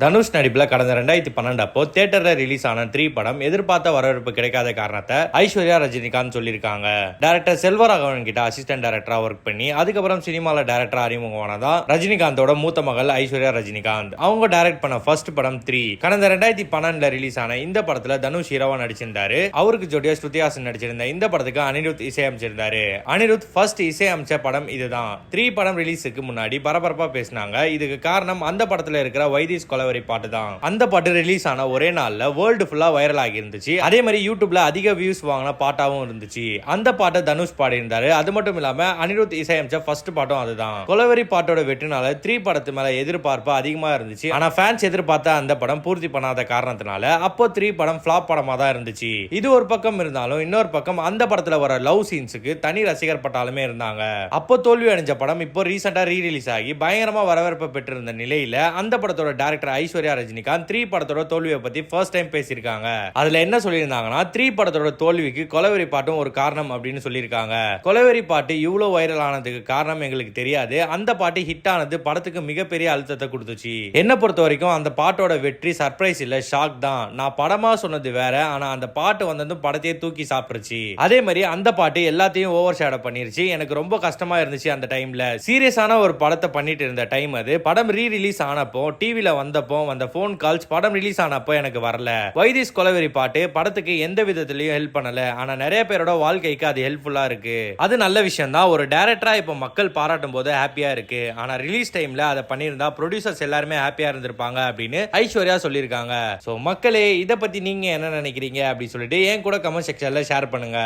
தனுஷ் நடிப்புல கடந்த 2012 அப்போ தியேட்டர்ல ரிலீஸ் ஆன 3 படம் எதிர்பார்த்த வரவேற்பு கிடைக்காத காரணத்தை ஐஸ்வர்யா ரஜினிகாந்த் சொல்லியிருக்காங்க. டைரக்டர் செல்வராகவன் கிட்ட அசிஸ்டன்ட் டைரக்டரா ஒர்க் பண்ணி அதுக்கப்புறம் சினிமால டைரக்டரா அறிமுகமானதான் ரஜினிகாந்தோட மூத்த மகள் ஐஸ்வர்யா ரஜினிகாந்த். அவங்க டைரக்ட் பண்ண ஃபர்ஸ்ட் படம் 3. கடந்த 2012 ரிலீஸ் ஆன இந்த படத்துல தனுஷ் ஹீரோவா நடிச்சிருந்தாரு. அவருக்கு ஜோடியா ஸ்ருதிஹாசன் நடிச்சிருந்த இந்த படத்துக்கு அனிருத் இசையமைச்சிருந்தாரு. அனிருத் ஃபர்ஸ்ட் இசையமைச்ச படம் இதுதான். 3 படம் ரிலீஸுக்கு முன்னாடி பரபரப்பா பேசினாங்க. இதுக்கு காரணம் அந்த படத்துல இருக்கிற வைதிஸ் பாட்டு தான். அந்த பாட்டு ரிலீஸ் ஆன ஒரே நாள்ல வேர்ல்டு ஃபுல்லா வைரல் ஆகி இருந்துச்சு. அதே மாதிரி யூடியூப்ல அதிக வியூஸ் வாங்கின பாட்டாவும் இருந்துச்சு. அந்த பாட்டை தனுஷ் பாடி இருந்தாரு. அது மட்டும் இல்லாம அனிருத் இசையமைச்ச ஃபர்ஸ்ட் பாட்டும் அதுதான். கொலவெறி பாட்டோட வெற்றினால 3 படத்து மேல எதிர்பார்ப்பு அதிகமா இருந்துச்சு. ஆனா ஃபேன்ஸ் எதிர்பார்த்த அந்த படம் பூர்த்தி பண்ணாத காரணத்தினால அப்போ 3 படம் ஃபிளாப் படமா தான் இருந்துச்சு. இது ஒரு பக்கம் இருந்தாலும் இன்னொரு பக்கம் அந்த படத்துல வர லவ் சீன்ஸுக்கு தனி ரசிகர் பட்டாலுமே இருந்தாங்க. அப்போ தோல்வி அடைஞ்ச படம் இப்போ ரீசெண்டா ரீரிலீஸ் ஆகி பயங்கரமா வரவேற்பு பெற்றிருந்த நிலையில அந்த படத்தோட டைரக்டர் ஐஸ்வர்யா ரஜினிகாந்த் 3 படத்தோட தோல்வியை பத்தி ஃபர்ஸ்ட் டைம் பேசியிருக்காங்க. அதுல என்ன சொல்லியிருந்தாங்கன்னா 3 படத்தோட தோல்விக்கு கொலவெறி பாட்டும் ஒரு காரணம் அப்படின்னு சொல்லியிருக்காங்க. கொலவெறி பாட்டு இவ்வளவு வைரல் ஆனதுக்கு காரணம் எங்களுக்கு தெரியாது. அந்த பாட்டு ஹிட் ஆனது படத்துக்கு மிகப்பெரிய அழுத்தத்தை கொடுத்துச்சு. என்ன பொறுத்த வரைக்கும் அந்த பாட்டோட வெற்றி சர்ப்ரைஸ் இல்ல, ஷாக் தான். நான் படமா சொன்னது வேற, ஆனா அந்த பாட்டு வந்ததும் படத்தையே தூக்கி சாப்பிடுச்சு. அதே மாதிரி அந்த பாட்டு எல்லாத்தையும் ஓவர் ஷேடோ பண்ணிருச்சு. எனக்கு ரொம்ப கஷ்டமா இருந்துச்சு. அந்த டைம்ல சீரியஸான ஒரு படத்தை பண்ணிட்டு இருந்த டைம் அது. படம் ரீ ரிலீஸ் ஆனப்போ டிவில வந்தப்போ வந்த போன் கால்ஸ் படம் ரிலீஸ் ஆனப்போ எனக்கு வரல. வைதிஸ் கொலவெறி பாட்டு படத்துக்கு எந்த விதத்திலையும் ஹெல்ப் பண்ணல. ஆனா நிறைய பேரோட வாழ்க்கைக்கு அது ஹெல்ப்ஃபுல்லா இருக்கு. அது நல்ல விஷயம் தான். ஒரு டைரக்டரா இப்ப மக்கள் பாராட்டும் போது ஹாப்பியா இருக்கு. ஆனா ரிலீஸ் டைம்ல அதை பண்ணியிருந்தா ப்ரொடியூசர்ஸ் எல்லாருமே ஹாப்பியா இருந்திருப்பாங்க அப்படின்னு ஐஸ்வர்யா சொல்லியிருக்காங்க. சோ மக்களே, இதை பத்தி நீங்க என்ன நினைக்கிறீங்க அப்படி சொல்லிட்டு என் கூட கமெண்ட் செக்ஷன்ல ஷேர் பண்ணுங்க.